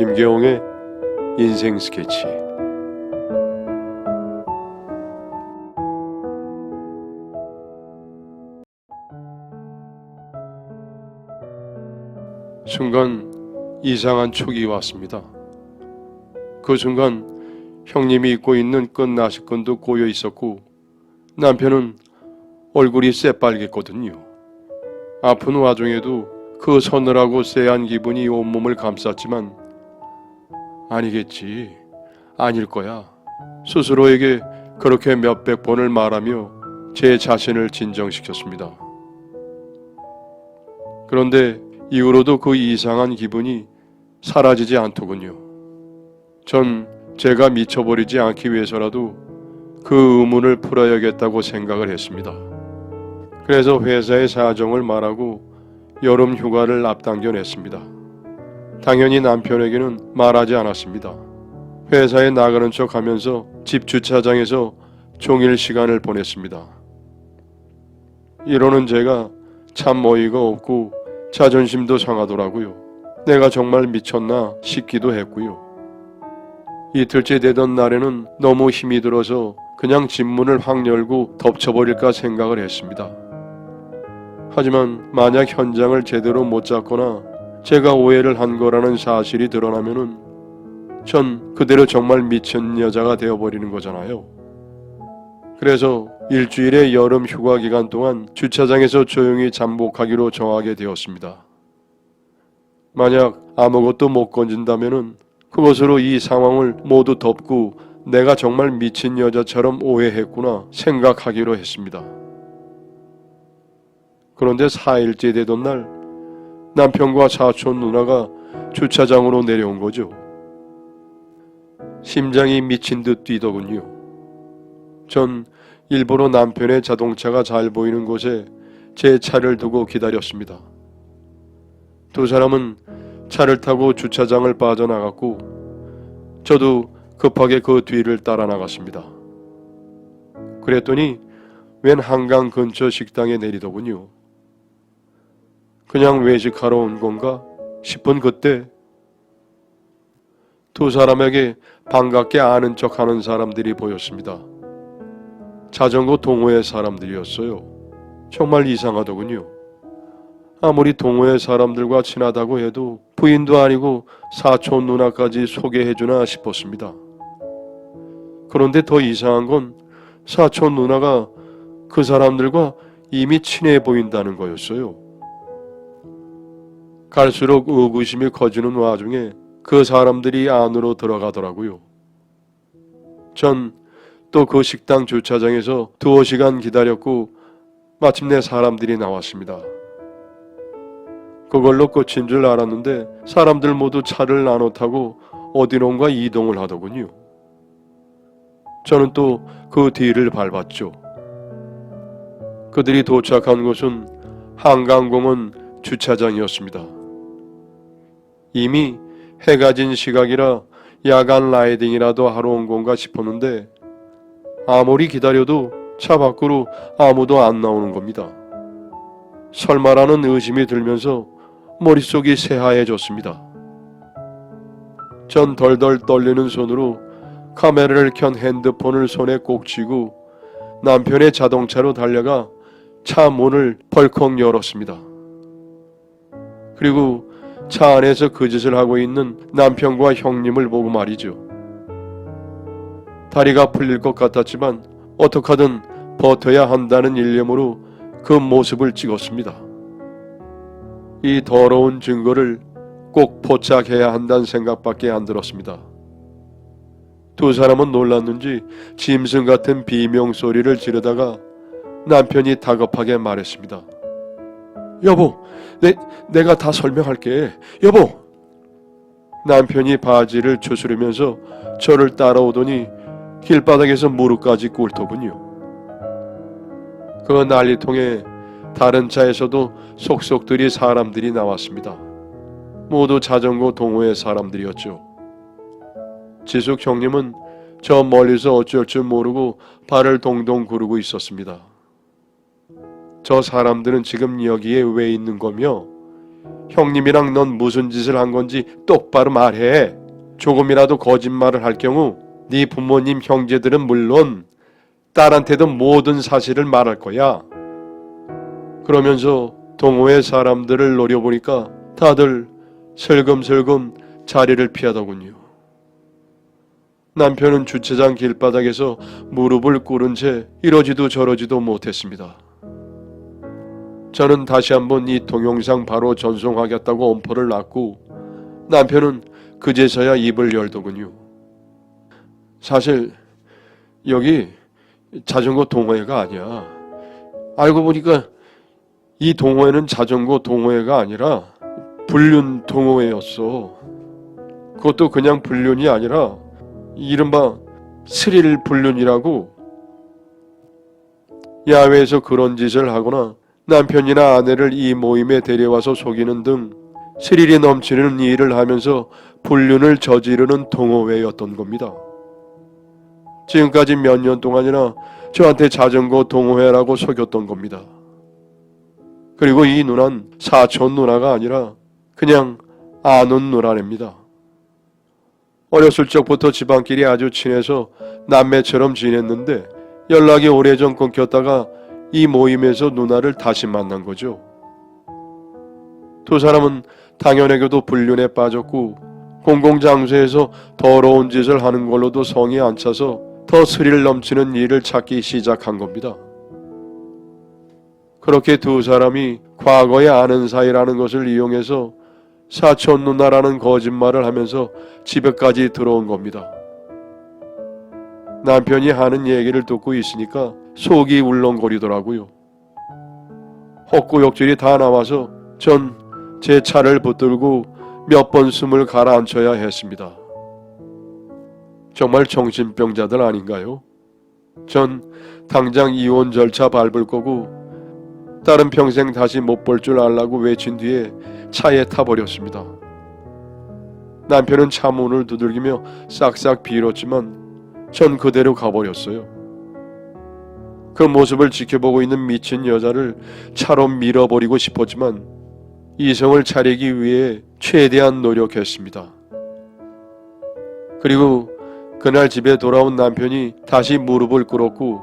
김계홍의 인생 스케치. 순간 이상한 촉이 왔습니다. 그 순간 형님이 입고 있는 끈 나시끈도 고여 있었고 남편은 얼굴이 새빨갰거든요. 아픈 와중에도 그 서늘하고 쎄한 기분이 온몸을 감쌌지만 아니겠지, 아닐 거야. 스스로에게 그렇게 몇백 번을 말하며 제 자신을 진정시켰습니다. 그런데 이후로도 그 이상한 기분이 사라지지 않더군요. 전 제가 미쳐버리지 않기 위해서라도 그 의문을 풀어야겠다고 생각을 했습니다. 그래서 회사의 사정을 말하고 여름 휴가를 앞당겨 냈습니다. 당연히 남편에게는 말하지 않았습니다. 회사에 나가는 척 하면서 집 주차장에서 종일 시간을 보냈습니다. 이러는 제가 참 어이가 없고 자존심도 상하더라고요. 내가 정말 미쳤나 싶기도 했고요. 이틀째 되던 날에는 너무 힘이 들어서 그냥 집문을 확 열고 덮쳐버릴까 생각을 했습니다. 하지만 만약 현장을 제대로 못 잡거나 제가 오해를 한 거라는 사실이 드러나면은 전 그대로 정말 미친 여자가 되어버리는 거잖아요. 그래서 일주일의 여름 휴가 기간 동안 주차장에서 조용히 잠복하기로 정하게 되었습니다. 만약 아무것도 못 건진다면은 그것으로 이 상황을 모두 덮고 내가 정말 미친 여자처럼 오해했구나 생각하기로 했습니다. 그런데 4일째 되던 날 남편과 사촌 누나가 주차장으로 내려온 거죠. 심장이 미친 듯 뛰더군요. 전 일부러 남편의 자동차가 잘 보이는 곳에 제 차를 두고 기다렸습니다. 두 사람은 차를 타고 주차장을 빠져나갔고 저도 급하게 그 뒤를 따라 나갔습니다. 그랬더니 웬 한강 근처 식당에 내리더군요. 그냥 외식하러 온 건가 싶은 그때 두 사람에게 반갑게 아는 척하는 사람들이 보였습니다. 자전거 동호회 사람들이었어요. 정말 이상하더군요. 아무리 동호회 사람들과 친하다고 해도 부인도 아니고 사촌 누나까지 소개해주나 싶었습니다. 그런데 더 이상한 건 사촌 누나가 그 사람들과 이미 친해 보인다는 거였어요. 갈수록 의구심이 커지는 와중에 그 사람들이 안으로 들어가더라고요. 전 또 그 식당 주차장에서 2시간 기다렸고 마침내 사람들이 나왔습니다. 그걸로 끝인 줄 알았는데 사람들 모두 차를 나눠 타고 어디론가 이동을 하더군요. 저는 또 그 뒤를 밟았죠. 그들이 도착한 곳은 한강공원 주차장이었습니다. 이미 해가 진 시각이라 야간 라이딩이라도 하러 온 건가 싶었는데 아무리 기다려도 차 밖으로 아무도 안 나오는 겁니다. 설마라는 의심이 들면서 머릿속이 새하얘졌습니다. 전 덜덜 떨리는 손으로 카메라를 켠 핸드폰을 손에 꼭 쥐고 남편의 자동차로 달려가 차 문을 벌컥 열었습니다. 그리고 차 안에서 그 짓을 하고 있는 남편과 형님을 보고 말이죠. 다리가 풀릴 것 같았지만 어떡하든 버텨야 한다는 일념으로 그 모습을 찍었습니다. 이 더러운 증거를 꼭 포착해야 한다는 생각밖에 안 들었습니다. 두 사람은 놀랐는지 짐승 같은 비명소리를 지르다가 남편이 다급하게 말했습니다. 여보, 내가 다 설명할게. 여보! 남편이 바지를 추스르면서 저를 따라오더니 길바닥에서 무릎까지 꿇더군요. 그 난리통에 다른 차에서도 속속들이 사람들이 나왔습니다. 모두 자전거 동호회 사람들이었죠. 지숙 형님은 저 멀리서 어쩔 줄 모르고 발을 동동 구르고 있었습니다. 저 사람들은 지금 여기에 왜 있는 거며 형님이랑 넌 무슨 짓을 한 건지 똑바로 말해. 조금이라도 거짓말을 할 경우 네 부모님 형제들은 물론 딸한테도 모든 사실을 말할 거야. 그러면서 동호회 사람들을 노려보니까 다들 슬금슬금 자리를 피하더군요. 남편은 주차장 길바닥에서 무릎을 꿇은 채 이러지도 저러지도 못했습니다. 저는 다시 한번 이 동영상 바로 전송하겠다고 엄포를 놨고 남편은 그제서야 입을 열더군요. 사실 여기 자전거 동호회가 아니야. 알고 보니까 이 동호회는 자전거 동호회가 아니라 불륜 동호회였어. 그것도 그냥 불륜이 아니라 이른바 스릴 불륜이라고. 야외에서 그런 짓을 하거나 남편이나 아내를 이 모임에 데려와서 속이는 등 스릴이 넘치는 일을 하면서 불륜을 저지르는 동호회였던 겁니다. 지금까지 몇 년 동안이나 저한테 자전거 동호회라고 속였던 겁니다. 그리고 이 누나는 사촌 누나가 아니라 그냥 아는 누나랍니다. 어렸을 적부터 집안끼리 아주 친해서 남매처럼 지냈는데 연락이 오래전 끊겼다가 이 모임에서 누나를 다시 만난 거죠. 두 사람은 당연하게도 불륜에 빠졌고 공공장소에서 더러운 짓을 하는 걸로도 성이 안 차서 더 스릴 넘치는 일을 찾기 시작한 겁니다. 그렇게 두 사람이 과거에 아는 사이라는 것을 이용해서 사촌 누나라는 거짓말을 하면서 집에까지 들어온 겁니다. 남편이 하는 얘기를 듣고 있으니까 속이 울렁거리더라고요. 헛구역질이 다 나와서 전 제 차를 붙들고 몇 번 숨을 가라앉혀야 했습니다. 정말 정신병자들 아닌가요? 전 당장 이혼 절차 밟을 거고 딸은 평생 다시 못 볼 줄 알라고 외친 뒤에 차에 타버렸습니다. 남편은 차 문을 두들기며 싹싹 빌었지만 전 그대로 가버렸어요. 그 모습을 지켜보고 있는 미친 여자를 차로 밀어버리고 싶었지만 이성을 차리기 위해 최대한 노력했습니다. 그리고 그날 집에 돌아온 남편이 다시 무릎을 꿇었고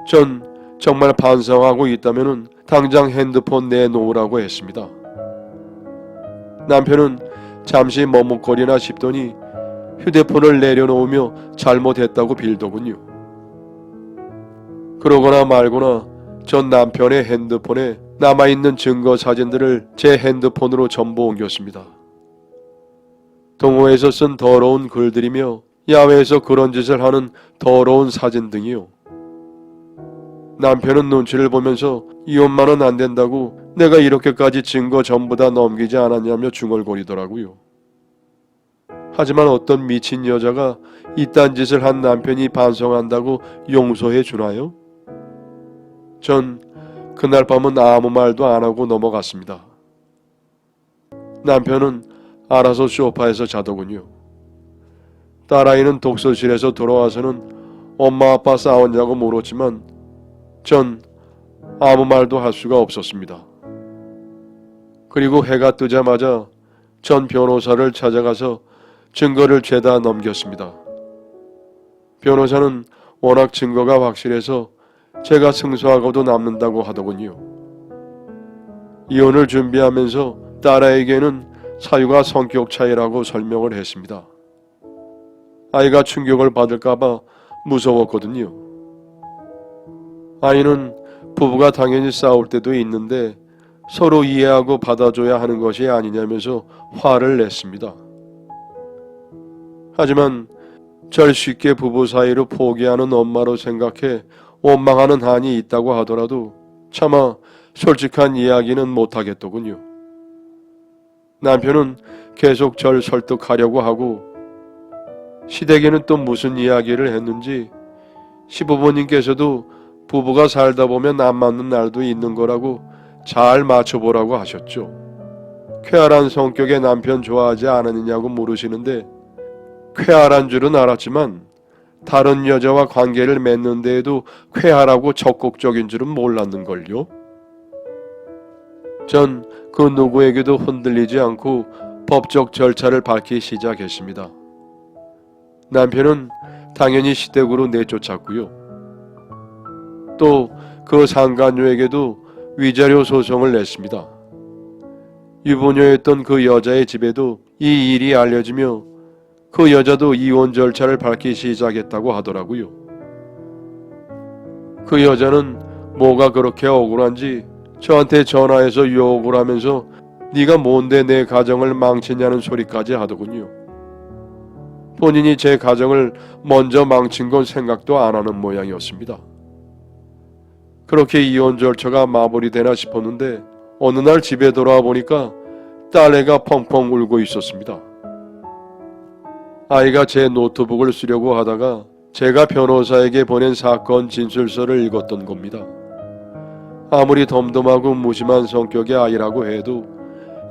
전 정말 반성하고 있다면 당장 핸드폰 내놓으라고 했습니다. 남편은 잠시 머뭇거리나 싶더니 휴대폰을 내려놓으며 잘못했다고 빌더군요. 그러거나 말거나 전 남편의 핸드폰에 남아있는 증거 사진들을 제 핸드폰으로 전부 옮겼습니다. 동호회에서 쓴 더러운 글들이며 야외에서 그런 짓을 하는 더러운 사진 등이요. 남편은 눈치를 보면서 이혼만은 안 된다고 내가 이렇게까지 증거 전부 다 넘기지 않았냐며 중얼거리더라고요. 하지만 어떤 미친 여자가 이딴 짓을 한 남편이 반성한다고 용서해 주나요? 전 그날 밤은 아무 말도 안 하고 넘어갔습니다. 남편은 알아서 소파에서 자더군요. 딸아이는 독서실에서 돌아와서는 엄마 아빠 싸웠냐고 물었지만 전 아무 말도 할 수가 없었습니다. 그리고 해가 뜨자마자 전 변호사를 찾아가서 증거를 죄다 넘겼습니다. 변호사는 워낙 증거가 확실해서 제가 승소하고도 남는다고 하더군요. 이혼을 준비하면서 딸아이에게는 사유가 성격 차이라고 설명을 했습니다. 아이가 충격을 받을까봐 무서웠거든요. 아이는 부부가 당연히 싸울 때도 있는데 서로 이해하고 받아줘야 하는 것이 아니냐면서 화를 냈습니다. 하지만 절 쉽게 부부 사이로 포기하는 엄마로 생각해 원망하는 한이 있다고 하더라도 차마 솔직한 이야기는 못하겠더군요. 남편은 계속 절 설득하려고 하고 시댁에는 또 무슨 이야기를 했는지 시부모님께서도 부부가 살다 보면 안 맞는 날도 있는 거라고 잘 맞춰보라고 하셨죠. 쾌활한 성격의 남편 좋아하지 않느냐고 물으시는데 쾌활한 줄은 알았지만 다른 여자와 관계를 맺는 데에도 쾌활하고 적극적인 줄은 몰랐는걸요. 전 그 누구에게도 흔들리지 않고 법적 절차를 밟기 시작했습니다. 남편은 당연히 시댁으로 내쫓았고요. 또 그 상간녀에게도 위자료 소송을 냈습니다. 유부녀였던 그 여자의 집에도 이 일이 알려지며 그 여자도 이혼 절차를 밟기 시작했다고 하더라고요. 그 여자는 뭐가 그렇게 억울한지 저한테 전화해서 욕을 하면서 네가 뭔데 내 가정을 망치냐는 소리까지 하더군요. 본인이 제 가정을 먼저 망친 건 생각도 안 하는 모양이었습니다. 그렇게 이혼 절차가 마무리되나 싶었는데 어느 날 집에 돌아와 보니까 딸애가 펑펑 울고 있었습니다. 아이가 제 노트북을 쓰려고 하다가 제가 변호사에게 보낸 사건 진술서를 읽었던 겁니다. 아무리 덤덤하고 무심한 성격의 아이라고 해도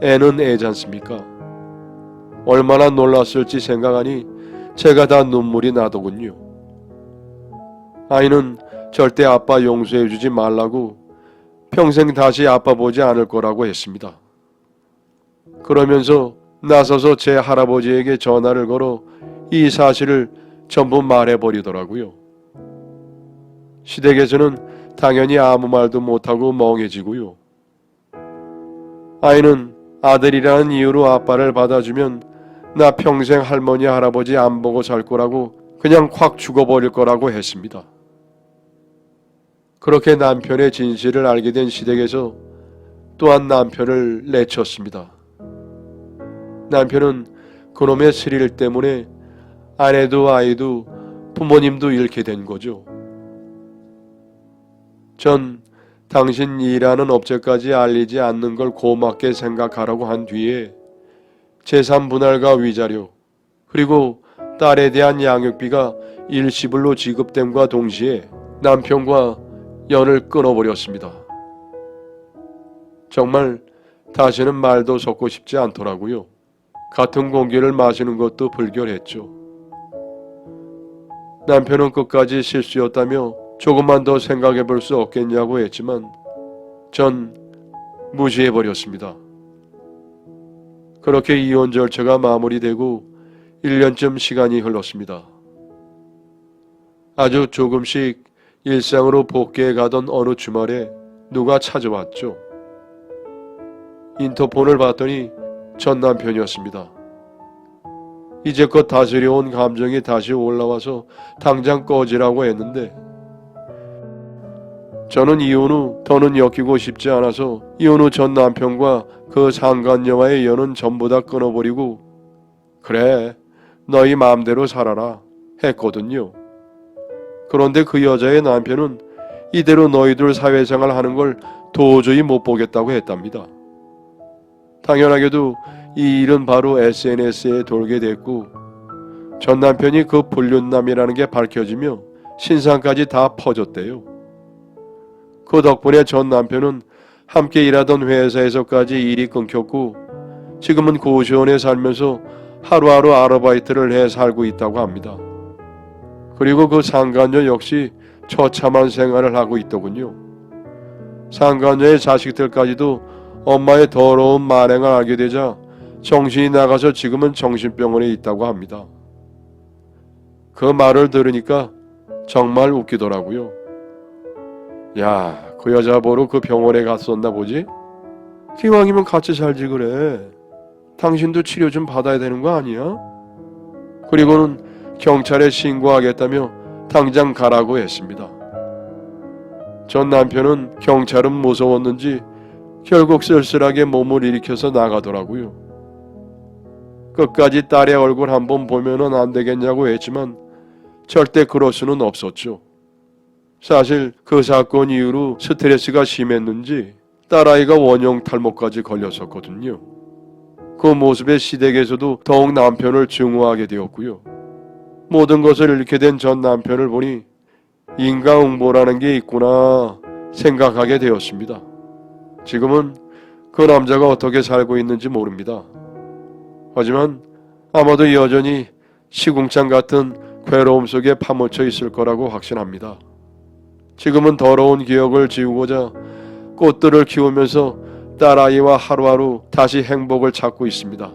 애는 애지 않습니까? 얼마나 놀랐을지 생각하니 제가 다 눈물이 나더군요. 아이는 절대 아빠 용서해주지 말라고 평생 다시 아빠 보지 않을 거라고 했습니다. 그러면서 나서서 제 할아버지에게 전화를 걸어 이 사실을 전부 말해버리더라고요. 시댁에서는 당연히 아무 말도 못하고 멍해지고요. 아이는 아들이라는 이유로 아빠를 받아주면 나 평생 할머니 할아버지 안 보고 살 거라고 그냥 확 죽어버릴 거라고 했습니다. 그렇게 남편의 진실을 알게 된 시댁에서 또한 남편을 내쳤습니다. 남편은 그놈의 스릴 때문에 아내도 아이도 부모님도 잃게 된 거죠. 전 당신 일하는 업체까지 알리지 않는 걸 고맙게 생각하라고 한 뒤에 재산 분할과 위자료 그리고 딸에 대한 양육비가 일시불로 지급됨과 동시에 남편과 연을 끊어버렸습니다. 정말 다시는 말도 섞고 싶지 않더라고요. 같은 공기를 마시는 것도 불결했죠. 남편은 끝까지 실수였다며 조금만 더 생각해 볼 수 없겠냐고 했지만 전 무시해버렸습니다. 그렇게 이혼 절차가 마무리되고 1년쯤 시간이 흘렀습니다. 아주 조금씩 일상으로 복귀해 가던 어느 주말에 누가 찾아왔죠. 인터폰을 봤더니 전 남편이었습니다. 이제껏 다스려온 감정이 다시 올라와서 당장 꺼지라고 했는데 저는 이혼 후 더는 엮이고 싶지 않아서 이혼 후 전 남편과 그 상간녀와의 연은 전부 다 끊어버리고 그래 너희 마음대로 살아라 했거든요. 그런데 그 여자의 남편은 이대로 너희들 사회생활 하는 걸 도저히 못 보겠다고 했답니다. 당연하게도 이 일은 바로 SNS에 돌게 됐고 전 남편이 그 불륜남이라는 게 밝혀지며 신상까지 다 퍼졌대요. 그 덕분에 전 남편은 함께 일하던 회사에서까지 일이 끊겼고 지금은 고시원에 살면서 하루하루 아르바이트를 해 살고 있다고 합니다. 그리고 그 상간녀 역시 처참한 생활을 하고 있더군요. 상간녀의 자식들까지도 엄마의 더러운 만행을 알게 되자 정신이 나가서 지금은 정신병원에 있다고 합니다. 그 말을 들으니까 정말 웃기더라고요. 야, 그 여자 보러 그 병원에 갔었나 보지? 기왕이면 같이 살지 그래. 당신도 치료 좀 받아야 되는 거 아니야? 그리고는 경찰에 신고하겠다며 당장 가라고 했습니다. 전 남편은 경찰은 무서웠는지 결국 쓸쓸하게 몸을 일으켜서 나가더라고요. 끝까지 딸의 얼굴 한번 보면은 안 되겠냐고 했지만 절대 그럴 수는 없었죠. 사실 그 사건 이후로 스트레스가 심했는지 딸아이가 원형 탈모까지 걸렸었거든요. 그 모습에 시댁에서도 더욱 남편을 증오하게 되었고요. 모든 것을 잃게 된 전 남편을 보니 인과응보라는 게 있구나 생각하게 되었습니다. 지금은 그 남자가 어떻게 살고 있는지 모릅니다. 하지만 아마도 여전히 시궁창 같은 괴로움 속에 파묻혀 있을 거라고 확신합니다. 지금은 더러운 기억을 지우고자 꽃들을 키우면서 딸아이와 하루하루 다시 행복을 찾고 있습니다.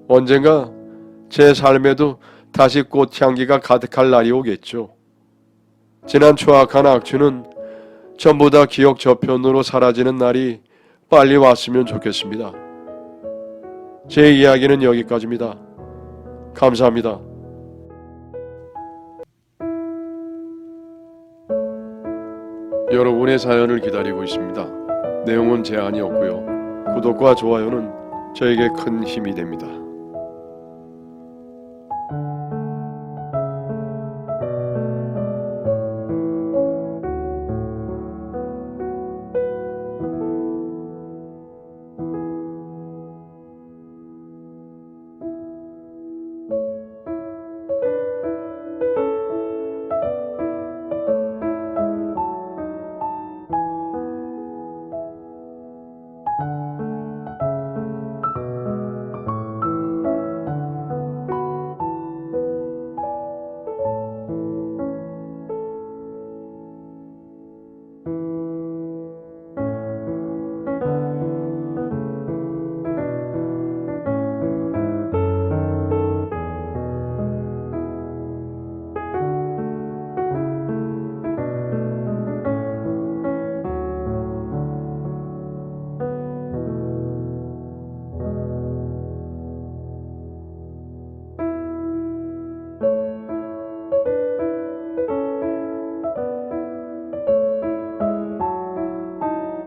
언젠가 제 삶에도 다시 꽃향기가 가득할 날이 오겠죠. 지난 추악한 악취는 전부 다 기억 저편으로 사라지는 날이 빨리 왔으면 좋겠습니다. 제 이야기는 여기까지입니다. 감사합니다. 여러분의 사연을 기다리고 있습니다. 내용은 제한이 없고요. 구독과 좋아요는 저에게 큰 힘이 됩니다.